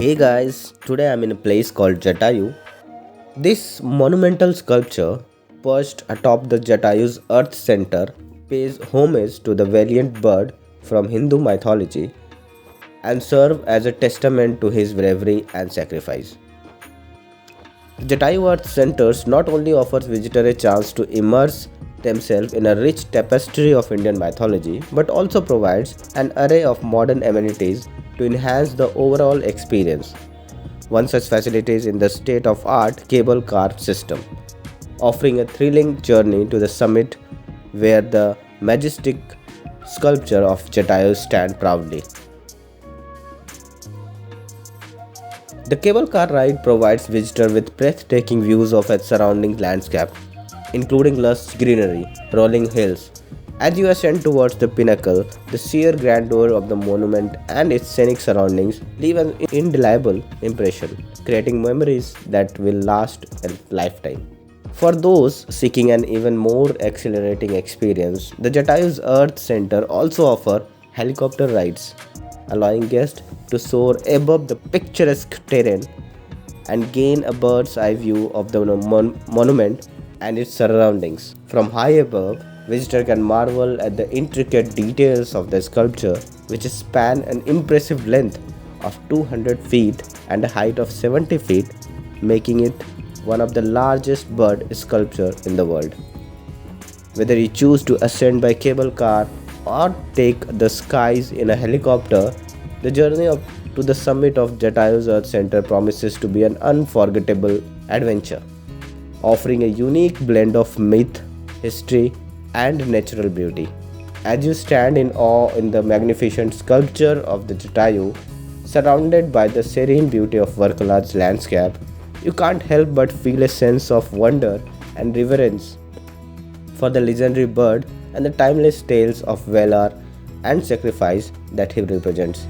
Hey guys, today I'm in a place called Jatayu. This monumental sculpture, perched atop the Jatayu's earth center, pays homage to the valiant bird from Hindu mythology and serve as a testament to his bravery and sacrifice. The Jatayu Earth Centers not only offers visitors a chance to immerse themselves in a rich tapestry of Indian mythology, but also provides an array of modern amenities to enhance the overall experience. One such facility is in the state of art cable car system, offering a thrilling journey to the summit where the majestic sculpture of Jatayu stand proudly. The cable car ride provides visitors with breathtaking views of its surrounding landscape, including lush greenery, rolling hills. As you ascend towards the pinnacle, the sheer grandeur of the monument and its scenic surroundings leave an indelible impression, creating memories that will last a lifetime. For those seeking an even more exhilarating experience, the Jatayu's Earth Center also offers helicopter rides, allowing guests to soar above the picturesque terrain and gain a bird's eye view of the monument and its surroundings. From high above, visitors can marvel at the intricate details of the sculpture, which span an impressive length of 200 feet and a height of 70 feet, making it one of the largest bird sculpture in the world. Whether you choose to ascend by cable car or take the skies in a helicopter, the journey up to the summit of Jatayu's Earth Center promises to be an unforgettable adventure, offering a unique blend of myth, history, and natural beauty. As you stand in awe in the magnificent sculpture of the Jatayu, surrounded by the serene beauty of Varkala's landscape, you can't help but feel a sense of wonder and reverence for the legendary bird and the timeless tales of valor and sacrifice that he represents.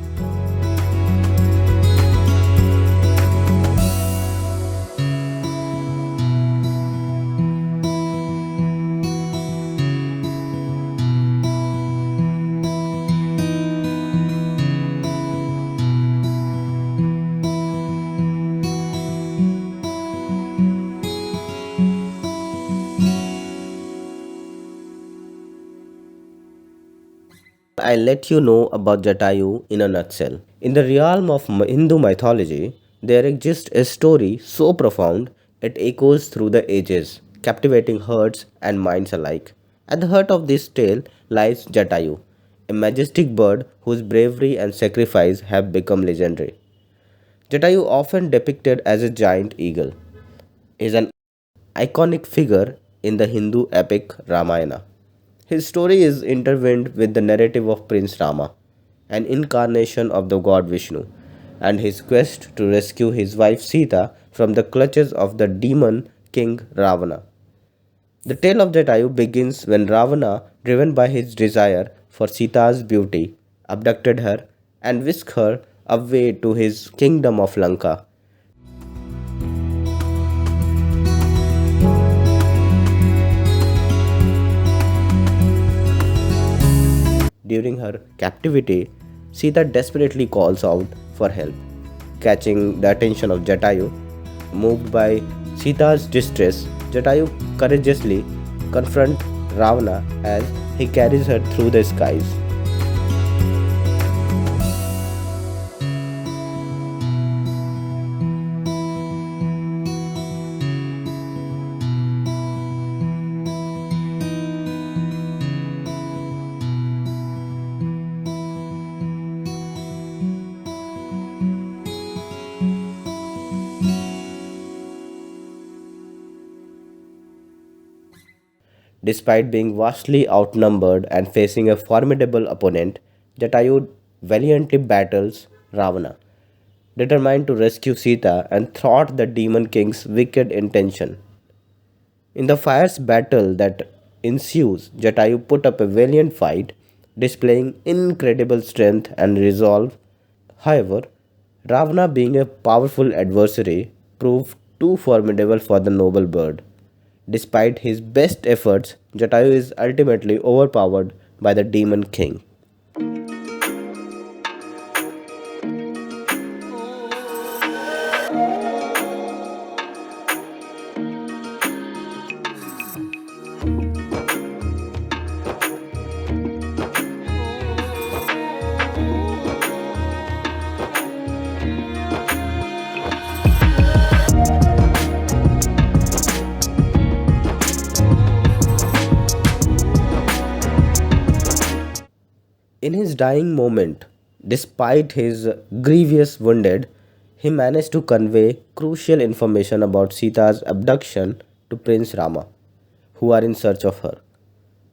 I'll let you know about Jatayu in a nutshell. In the realm of Hindu mythology, there exists a story so profound it echoes through the ages, captivating hearts and minds alike. At the heart of this tale lies Jatayu, a majestic bird whose bravery and sacrifice have become legendary. Jatayu, often depicted as a giant eagle, is an iconic figure in the Hindu epic Ramayana. His story is intertwined with the narrative of Prince Rama, an incarnation of the god Vishnu, and his quest to rescue his wife Sita from the clutches of the demon king Ravana. The tale of Jatayu begins when Ravana, driven by his desire for Sita's beauty, abducted her and whisked her away to his kingdom of Lanka. During her captivity, Sita desperately calls out for help. Catching the attention of Jatayu, moved by Sita's distress, Jatayu courageously confronts Ravana as he carries her through the skies. Despite being vastly outnumbered and facing a formidable opponent, Jatayu valiantly battles Ravana, determined to rescue Sita and thwart the demon king's wicked intention. In the fierce battle that ensues, Jatayu put up a valiant fight, displaying incredible strength and resolve. However, Ravana, being a powerful adversary, proved too formidable for the noble bird. Despite his best efforts, Jatayu is ultimately overpowered by the demon king. his dying moment, despite his grievous wounded, he managed to convey crucial information about Sita's abduction to Prince Rama, who are in search of her.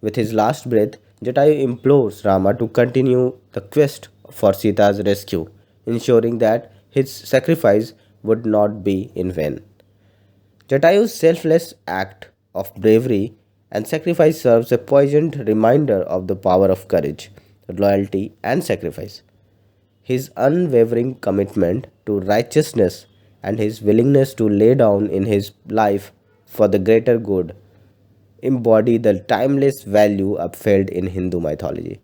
With his last breath, Jatayu implores Rama to continue the quest for Sita's rescue, ensuring that his sacrifice would not be in vain. Jatayu's selfless act of bravery and sacrifice serves a poignant reminder of the power of courage, loyalty, and sacrifice. His unwavering commitment to righteousness and his willingness to lay down in his life for the greater good embody the timeless value upheld in Hindu mythology.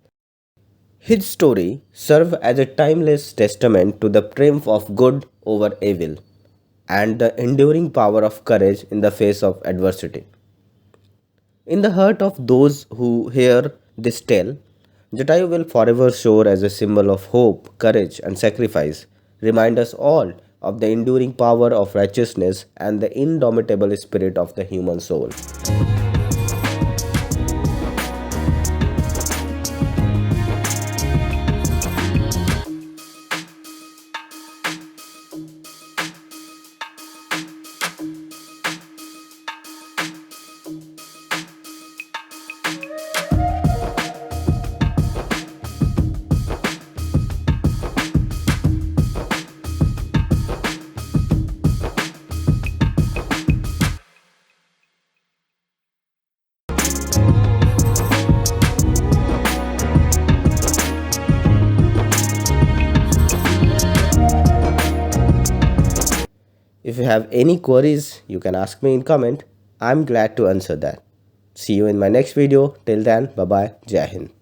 His story serves as a timeless testament to the triumph of good over evil and the enduring power of courage in the face of adversity. In the heart of those who hear this tale, Jatayu will forever soar as a symbol of hope, courage, and sacrifice, remind us all of the enduring power of righteousness and the indomitable spirit of the human soul. If you have any queries, you can ask me in comment. I'm glad to answer that. See you in my next video. Till then, bye bye. Jai Hind.